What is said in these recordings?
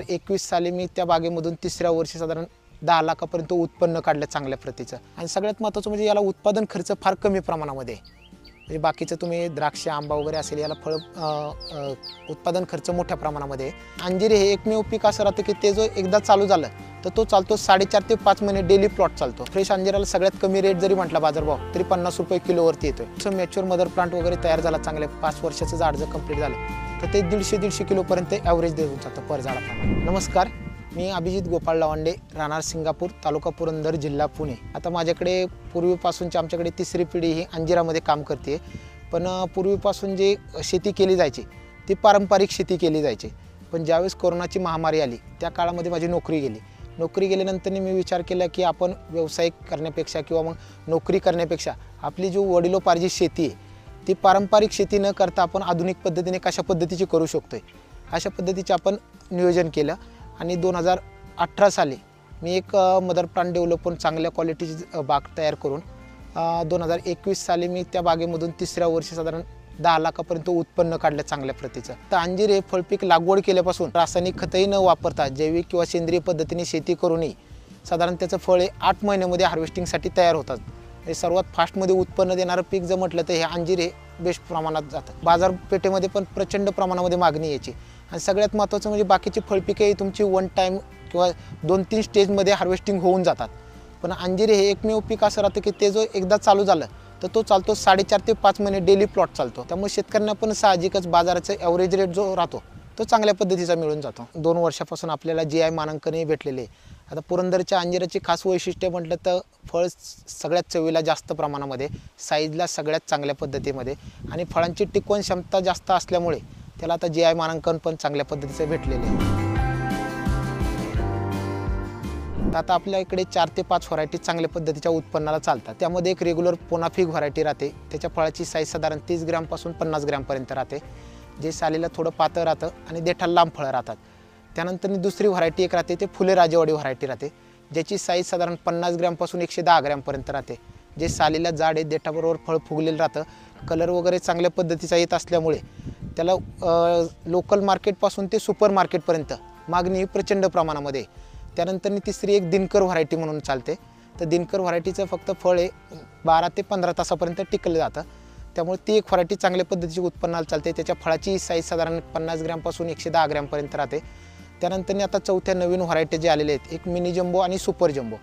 2021 साली मी त्या बागेमधून तिसऱ्या वर्षी साधारण 10 लाखापर्यंत उत्पन्न काढलं चांगल्या प्रतीचं। आणि सगळ्यात महत्त्वाचं म्हणजे याला उत्पादन खर्च फार कमी प्रमाणामध्ये आहे। म्हणजे बाकीचं तुम्ही द्राक्ष आंबा वगैरे असेल याला फळ उत्पादन खर्च मोठ्या प्रमाणामध्ये आहे। अंजीर हे एकमेव पीक असं राहतं की ते जो एकदा चालू झालं तर तो चालतो 4.5 ते 5 महिने डेली प्लॉट चालतो। फ्रेश अंजिराला सगळ्यात कमी रेट जरी म्हटला बाजारभाव तरी 50 रुपये किलोवरती येतोय। जसं मॅच्युअर मदर प्लांट वगैरे तयार झाला चांगल्या 5 वर्षाचं झाड जर कंप्लीट झालं तर ते 150 किलोपर्यंत ॲव्हरेज देऊन जातं पर झाडाप्रमाणे। नमस्कार, मी अभिजित गोपाळ लवांडे, राहणार सिंगापूर, तालुका पुरंदर, जिल्हा पुणे। आता माझ्याकडे पूर्वीपासूनची आमच्याकडे तिसरी पिढी ही अंजिरामध्ये काम करते। पण पूर्वीपासून जे शेती केली जायची ती पारंपरिक शेती केली जायची। पण ज्यावेळेस कोरोनाची महामारी आली त्या काळामध्ये माझी नोकरी गेली। नोकरी गेल्यानंतर मी विचार केला की आपण व्यवसाय करण्यापेक्षा किंवा मग नोकरी करण्यापेक्षा आपली जो वडिलोपार्जित शेती आहे ती पारंपरिक शेती न करता आपण आधुनिक पद्धतीने कशा पद्धतीची करू शकतोय अशा पद्धतीचे आपण नियोजन केलं। आणि 2018 साली मी एक मदर प्लांट डेव्हलप चांगल्या क्वालिटीची बाग तयार करून 2021 साली मी त्या बागेमधून तिसऱ्या वर्षी साधारण 10 लाखापर्यंत उत्पन्न काढलं चांगल्या प्रतीचं। तर अंजीर हे फळपीक लागवड केल्यापासून रासायनिक खतही न वापरता जैविक किंवा सेंद्रिय पद्धतीने शेती करूनही साधारण त्याचं फळ हे 8 महिन्यामध्ये हार्वेस्टिंगसाठी तयार होतात। हे सर्वात फास्टमध्ये उत्पन्न देणारं पीक जर म्हटलं तर हे अंजीर हे बेस्ट प्रमाणात जातं। बाजारपेठेमध्ये पण प्रचंड प्रमाणामध्ये मागणी याची। आणि सगळ्यात महत्त्वाचं म्हणजे बाकीची फळपिके तुमची 1 टाईम किंवा 2-3 स्टेजमध्ये हार्वेस्टिंग होऊन जातात। पण अंजीर हे एकमेव पीक असं राहतं की ते जो एकदा चालू झालं तर तो चालतो 4.5 ते 5 महिने डेली प्लॉट चालतो। त्यामुळे शेतकऱ्यांना पण साहजिकच बाजाराचा ॲव्हरेज रेट जो राहतो तो चांगल्या पद्धतीचा मिळून जातो। 2 वर्षापासून आपल्याला GI मानांकनही भेटलेले आहे। आता पुरंदरच्या अंजिराची खास वैशिष्ट्य म्हटलं तर फळ सगळ्यात चवीला जास्त प्रमाणामध्ये, साईजला सगळ्यात चांगल्या पद्धतीमध्ये आणि फळांची टिकवण क्षमता जास्त असल्यामुळे त्याला आता GI मानांकन पण चांगल्या पद्धतीचं भेटलेले आहे। आता आपल्या इकडे 4 ते 5 व्हरायटी चांगल्या पद्धतीच्या उत्पन्नाला चालतात। त्यामध्ये एक रेग्युलर पोनाफिग व्हरायटी राहते, त्याच्या फळाची साईज साधारण 30 ग्रॅमपासून 50 ग्रॅमपर्यंत राहते, जे सालीला थोडं पातळ राहतं आणि देठाला लांब फळं राहतात। त्यानंतर दुसरी व्हरायटी एक राहते ते फुले राजेवाडी व्हरायटी राहते, ज्याची साईज साधारण 50 ग्रॅमपासून 110 ग्रॅमपर्यंत राहते, जे सालीला जाड आहे, देठाबरोबर फळ फुगलेलं राहतं, कलर वगैरे चांगल्या पद्धतीचा येत असल्यामुळे त्याला लोकल मार्केटपासून ते सुपर मार्केटपर्यंत मागणी प्रचंड प्रमाणामध्ये। त्यानंतर तिसरी एक दिनकर व्हरायटी म्हणून चालते। तर दिनकर व्हरायटीचं फक्त फळ हे 12 ते 15 तासापर्यंत टिकलं जातं, त्यामुळे ती एक व्हरायटी चांगल्या पद्धतीची उत्पन्नाला चालते। त्याच्या फळाची साईज साधारण 50 ग्रॅमपासून 110 ग्रॅमपर्यंत राहते। त्यानंतर आता चौथ्या नवीन व्हरायटी जे आलेले आहेत, एक मिनी जम्बो आणि सुपर जम्बो,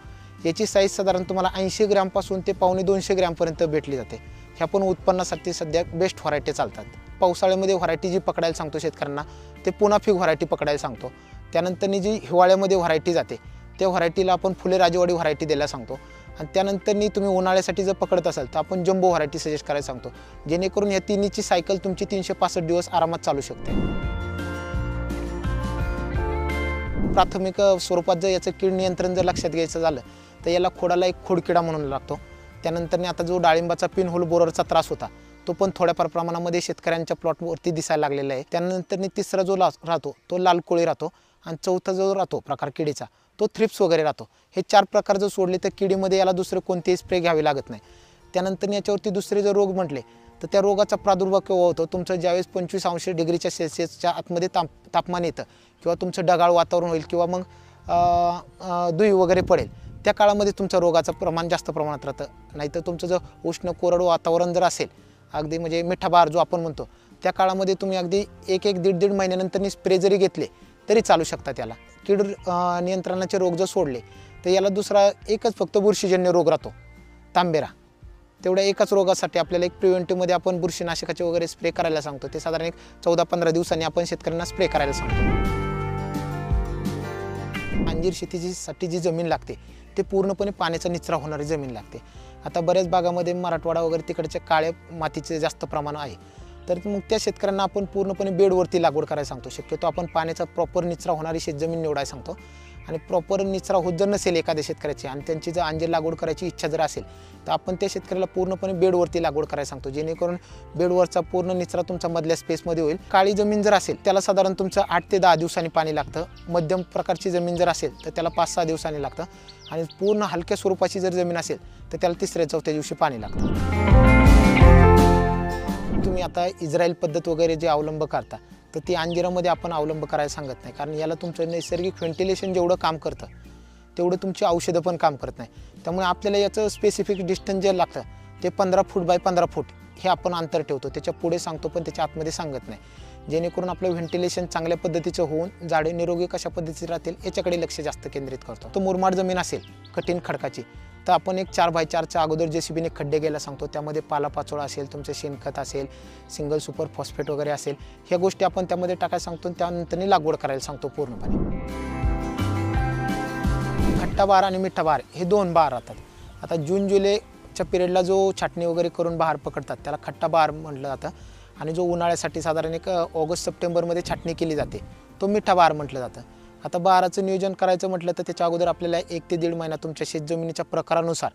याची साईज साधारण तुम्हाला 80 ग्रॅमपासून ते 250 ग्रॅमपर्यंत भेटली जाते। ह्या पण उत्पन्नासाठी सध्या बेस्ट व्हरायटी चालतात। पावसाळ्यामध्ये व्हरायटी जी पकडायला सांगतो शेतकऱ्यांना ते पोनाफिग व्हरायटी पकडायला सांगतो। त्यानंतर जी हिवाळ्यामध्ये व्हरायटी जाते त्या व्हरायटीला आपण फुले राजेवाडी व्हरायटी द्यायला सांगतो। आणि त्यानंतर तुम्ही उन्हाळ्यासाठी जर पकडत असाल तर आपण जम्बो व्हरायटी सजेस्ट करायला सांगतो, जेणेकरून या तिन्हीची सायकल तुमची 365 दिवस आरामात चालू शकते। प्राथमिक स्वरूपात जर याचं कीड नियंत्रण जर लक्षात घ्यायचं झालं तर याला खोडाला एक खोडकिडा म्हणून लागतो। त्यानंतर आता जो डाळिंबाचा पिनहोल बोररचा त्रास होता तो पण थोड्याफार प्रमाणामध्ये शेतकऱ्यांच्या प्लॉटवरती दिसायला लागलेला आहे। त्यानंतर तिसरा जो राहतो तो लाल कोळी राहतो आणि चौथा जो राहतो प्रकार किडीचा तो थ्रिप्स वगैरे राहतो। हे 4 प्रकार जर सोडले तर किडीमध्ये याला दुसरे कोणतेही स्प्रे घ्यावे लागत नाही। त्यानंतर याच्यावरती दुसरे जर रोग म्हटले तर त्या रोगाचा प्रादुर्भाव केव्हा होतो, तुमचं ज्यावेळेस 25 डिग्रीच्या सेल्सिअसच्या आतमध्ये तापमान येतं किंवा तुमचं ढगाळ वातावरण होईल किंवा मग धुई वगैरे पडेल त्या काळामध्ये तुमचं रोगाचं प्रमाण जास्त प्रमाणात राहतं। नाहीतर तुमचं जर उष्ण कोरडं वातावरण जर असेल, अगदी म्हणजे मिठाबार जो आपण म्हणतो, त्या काळामध्ये तुम्ही अगदी 1-1.5 महिन्यानंतर स्प्रे जरी घेतले तरी चालू शकतात। त्याला कीड नियंत्रणाचे रोग जर सोडले तर याला दुसरा एकच फक्त बुरशीजन्य रोग राहतो, तांबेरा। तेवढ्या एकाच रोगासाठी आपल्याला एक प्रिव्हेंटिव्हमध्ये आपण बुरशीनाशकाचे वगैरे स्प्रे करायला सांगतो। ते साधारण एक 14-15 दिवसांनी आपण शेतकऱ्यांना स्प्रे करायला सांगतो। अंजीर शेतीसाठी जी जमीन लागते ते पूर्णपणे पाण्याचा निचरा होणारी जमीन लागते। आता बऱ्याच भागामध्ये मराठवाडा वगैरे तिकडच्या काळ्या मातीचे जास्त प्रमाण आहे, तर मग त्या शेतकऱ्यांना आपण पूर्णपणे बेडवरती लागवड करायला सांगतो। शक्यतो आपण पाण्याचा प्रॉपर निचरा होणारी शेतजमीन निवडायला सांगतो। आणि प्रॉपर निचरा होत जर नसेल एखाद्या शेतकऱ्याची आणि त्यांची जर अंजीर लागवड करायची इच्छा जर असेल तर आपण त्या शेतकऱ्याला पूर्णपणे बेडवरती लागवड करायला सांगतो, जेणेकरून बेडवरचा पूर्ण निचरा तुमचा मधल्या स्पेसमध्ये होईल। काळी जमीन जर असेल त्याला साधारण तुमचं 8 ते 10 दिवसांनी पाणी लागतं। मध्यम प्रकारची जमीन जर असेल तर त्याला 5-6 दिवसांनी लागतं आणि पूर्ण हलक्या स्वरूपाची जर जमीन असेल तर त्याला 3ऱ्या-4थ्या दिवशी पाणी लागतं। तुम्ही आता इस्रायल पद्धत वगैरे जे अवलंब करता तर ती अंजिरामध्ये आपण अवलंब करायला सांगत नाही, कारण याला तुमचं नैसर्गिक व्हेंटिलेशन जेवढं काम करतं तेवढं तुमची औषधं पण काम करत नाही. त्यामुळे आपल्याला याचं स्पेसिफिक डिस्टन्स जे लागतं ते 15 फूट बाय 15 फूट हे आपण अंतर ठेवतो. त्याच्या पुढे सांगतो पण त्याच्या आतमध्ये सांगत नाही, जेणेकरून आपलं व्हेंटिलेशन चांगल्या पद्धतीचं होऊन झाडे निरोगी कशा पद्धतीचे राहतील याच्याकडे लक्ष जास्त केंद्रित करतो. तो मुरमाड जमीन असेल कठीण खडकाची तर आपण एक 4x4च्या अगोदर JCBने खड्डे घ्यायला सांगतो. त्यामध्ये पालापाचोळा असेल, तुमचं शेणखत असेल, सिंगल सुपर फॉस्फेट वगैरे असेल, ह्या गोष्टी आपण त्यामध्ये टाकायला सांगतो. त्यानंतर लागवड करायला सांगतो पूर्णपणे. खट्टा बहार आणि मिठा बहार हे 2 बहार राहतात. आता जून जुलैच्या पिरियडला जो छाटणी वगैरे करून बहार पकडतात त्याला खट्टा बहार म्हटलं जातं, आणि जो उन्हाळ्यासाठी साधारण एक ऑगस्ट सप्टेंबरमध्ये छाटणी केली जाते तो मिठा बहार म्हटलं जातं. आता बहाराचं नियोजन करायचं म्हटलं तर त्याच्या अगोदर आपल्याला 1 ते 1.5 महिना तुमच्या शेतजमिनीच्या प्रकारानुसार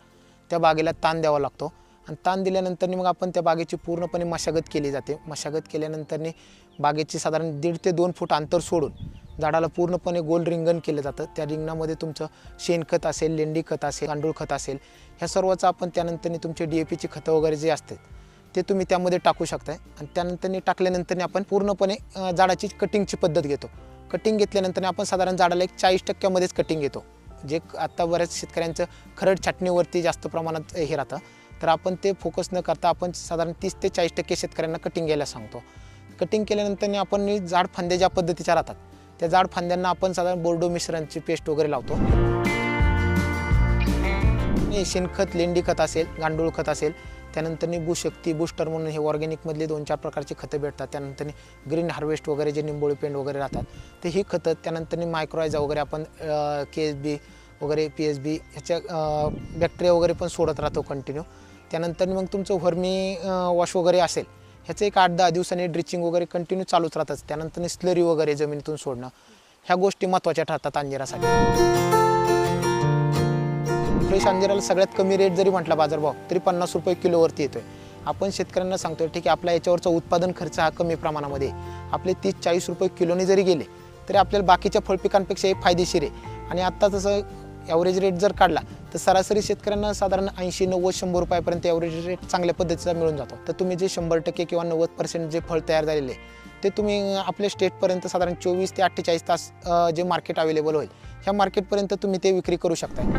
त्या बागेला ताण द्यावा लागतो, आणि ताण दिल्यानंतर मग आपण त्या बागेची पूर्णपणे मशागत केली जाते. मशागत केल्यानंतर बागेची साधारण 1.5 ते 2 फूट अंतर सोडून झाडाला पूर्णपणे गोल रिंगण केलं जातं. त्या रिंगणामध्ये तुमचं शेणखत असेल, लेंडी खत असेल, गांडूळ खत असेल, ह्या सर्वचं आपण त्यानंतर तुमचे DAPची खतं वगैरे जे असते ते तुम्ही त्यामध्ये टाकू शकताय. आणि त्यानंतर टाकल्यानंतर आपण पूर्णपणे झाडाची कटिंगची पद्धत घेतो. कटिंग घेतल्यानंतर आपण साधारण झाडाला एक 40%मध्येच कटिंग घेतो, जे आता बऱ्याच शेतकऱ्यांचं खरड छाटणीवरती जास्त प्रमाणात हे राहतं. तर आपण ते फोकस न करता आपण साधारण 30 ते 40% शेतकऱ्यांना कटिंग घ्यायला सांगतो. कटिंग केल्यानंतर आपण झाड फांद्या ज्या पद्धतीच्या राहतात त्या झाड फांद्यांना आपण साधारण बोर्डो मिश्रणची पेस्ट वगैरे लावतो. शेणखत, लेंडी खत असेल, गांडूळ खत असेल, त्यानंतर भूशक्ती, बूस्टर म्हणून हे ऑर्गॅनिकमधले 2-4 प्रकारची खतं भेटतात. त्यानंतर ग्रीन हार्वेस्ट वगैरे जे निंबोळी पेंड वगैरे राहतात ते ही खतं. त्यानंतर मायक्रोआयझा वगैरे आपण KSB वगैरे PSB ह्याच्या बॅक्टेरिया वगैरे पण सोडत राहतो कंटिन्यू. त्यानंतर मग तुमचं व्हर्मी वॉश वगैरे असेल ह्याचं एक 8-10 दिवसांनी ड्रिचिंग वगैरे कंटिन्यू चालूच राहतात. त्यानंतर स्लरी वगैरे जमिनीतून सोडणं, ह्या गोष्टी महत्त्वाच्या ठरतात अंजिरासाठी. फ्रेश अंजिराला सगळ्यात कमी रेट जरी म्हटला बाजारभाव तरी 50 रुपये किलोवरती येतोय. आपण शेतकऱ्यांना सांगतोय ठीक आहे आपला याच्यावरचा उत्पादन खर्च हा कमी प्रमाणामध्ये आपले 30-40 रुपये किलोने जरी गेले तरी आपल्याला बाकीच्या फळपिकांपेक्षा हे फायदेशीर आहे. आणि आत्ता तसं ॲव्हरेज रेट जर काढला तर सरासरी शेतकऱ्यांना साधारण 80-90-100 रुपयापर्यंत ॲव्हरेज रेट चांगल्या पद्धतीचा मिळून जातो. तर तुम्ही जे 100% किंवा 90% जे फळ तयार झालेले ते तुम्ही आपल्या स्टेटपर्यंत साधारण 24 ते 48 तास जे मार्केट अवेलेबल होईल ह्या मार्केटपर्यंत तुम्ही ते विक्री करू शकता.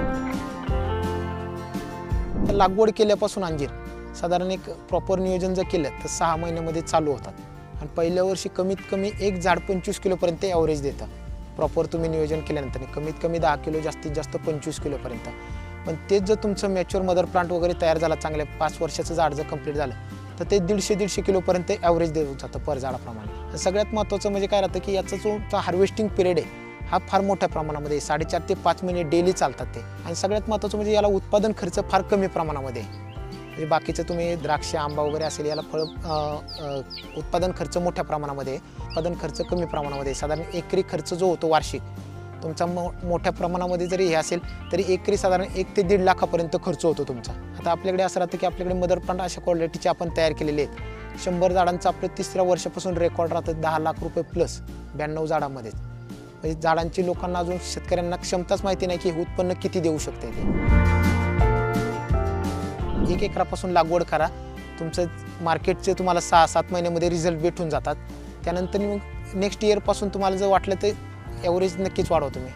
लागवड केल्यापासून अंजीर साधारण एक प्रॉपर नियोजन जर केलं तर 6 महिन्यामध्ये चालू होतात, आणि पहिल्या वर्षी कमीत कमी एक झाड 25 किलोपर्यंत ॲव्हरेज देतं. प्रॉपर तुम्ही नियोजन केल्यानंतर कमीत कमी 10 किलो, जास्तीत जास्त 25 किलोपर्यंत. पण तेच जर तुमचं मॅच्युअर मदर प्लांट वगैरे तयार झाला, चांगल्या 5 वर्षाचं झाड जर कंप्लीट झालं तर ते 150-150 किलोपर्यंत ॲव्हरेज देऊन जातं पर झाडाप्रमाणे. सगळ्यात महत्त्वाचं म्हणजे काय राहतं की याचा जो हार्वेस्टिंग पिरियड आहे हा फार मोठ्या प्रमाणामध्ये 4.5 ते 5 महिने डेली चालतात ते. आणि सगळ्यात महत्त्वाचं म्हणजे याला उत्पादन खर्च फार कमी प्रमाणामध्ये आहे. म्हणजे बाकीचं तुम्ही द्राक्ष, आंबा वगैरे असेल याला उत्पादन खर्च मोठ्या प्रमाणामध्ये आहे, उत्पादन खर्च कमी प्रमाणामध्ये आहे. साधारण एकरी खर्च जो होतो वार्षिक तुमचा मोठ्या प्रमाणामध्ये जरी हे असेल तरी एकरी साधारण 1 ते 1.5 लाखापर्यंत खर्च होतो तुमचा. आता आपल्याकडे असं राहतं की आपल्याकडे मदर प्लांट अशा क्वालिटीचे आपण तयार केलेले आहेत. 100 झाडांचं आपलं 3ऱ्या वर्षापासून रेकॉर्ड राहतं 10 लाख रुपये प्लस 92 झाडांमध्ये. म्हणजे झाडांची लोकांना अजून शेतकऱ्यांना क्षमताच माहिती नाही की हे उत्पन्न किती देऊ शकते ते. 1 एकरापासून लागवड करा, तुमचं मार्केटचे तुम्हाला 6-7 महिन्यामध्ये रिझल्ट भेटून जातात. त्यानंतर मग नेक्स्ट इयरपासून तुम्हाला जर वाटलं तर ॲव्हरेज नक्कीच वाढवा तुम्ही.